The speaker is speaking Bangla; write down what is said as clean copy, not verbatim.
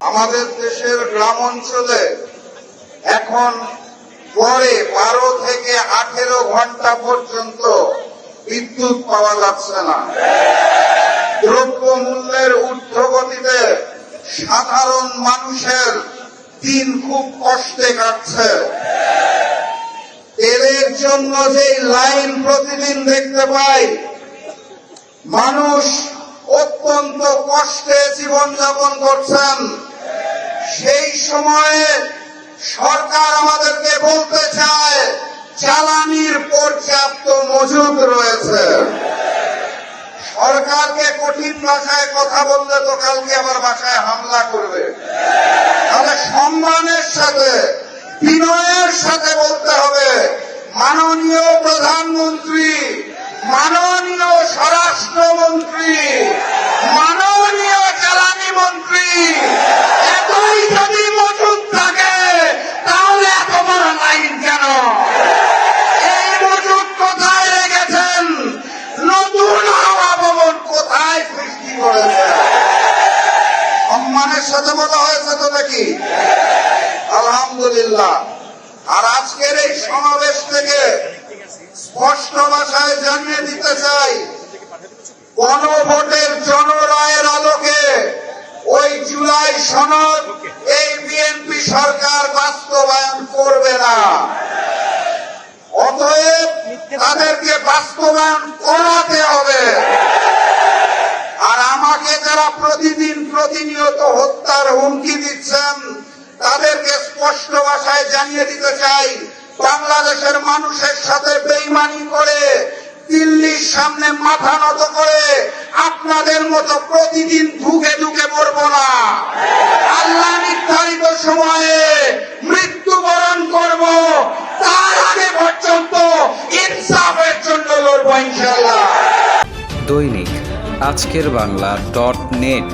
আমাদের দেশের গ্রাম অঞ্চলে এখন গড়ে 12 থেকে 18 ঘন্টা পর্যন্ত বিদ্যুৎ পাওয়া যাচ্ছে না। দ্রব্য মূল্যের ঊর্ধ্বগতিতে সাধারণ মানুষের দিন খুব কষ্টে কাটছে। তেলের জন্য যে লাইন প্রতিদিন দেখতে পাই, মানুষ অত্যন্ত কষ্টে জীবনযাপন করছেন। সেই সময়ে সরকার আমাদেরকে বলতে চায় জ্বালানির পর্যাপ্ত মজুদ রয়েছে। সরকারকে কঠিন ভাষায় কথা বললে তো কালকে আবার বাসায় হামলা করবে। তাহলে সম্মানের সাথে, বিনয়ের সাথে বলতে হবে, মাননীয় প্রধানমন্ত্রী, মাননীয় স্বরাষ্ট্রমন্ত্রী, মাননীয় জ্বালানি মন্ত্রী, এতই যদি মজুদ থাকে তাহলে এত বড় লাইন কেন? এই মজুদ কোথায় রেখেছেন? নতুন হাওয়া ভবন কোথায় সৃষ্টি করেছে? সম্মানের সাথে বলা হয়েছে তো নাকি? আলহামদুলিল্লাহ। আর আজকের এই সমাবেশ থেকে স্পষ্ট ভাষায় জানিয়ে দিতে চাই, গণভোটের জনরায়ের আলোকে ওই জুলাই সনদ এই বিএনপি সরকার বাস্তবায়ন করবে না। অতএব তাদেরকে বাস্তবায়ন করাতে হবে। আর আমাকে যারা প্রতিদিন প্রতিনিয়ত হত্যার হুমকি দিচ্ছেন তাদেরকে স্পষ্ট ভাষায় জানিয়ে দিতে চাই, বাংলাদেশের মানুষের সাথে বেইমানি করে, দিল্লির সামনে মাথা নত করে আপনাদের মতো প্রতিদিন ধুকে ধুকে মরবো না। আল্লাহ নির্ধারিত সময়ে মৃত্যুবরণ করব, তার আগে পর্যন্ত ইনসাফের জন্য লড়বো ইনশাআল্লাহ। দৈনিক আজকের বাংলা .net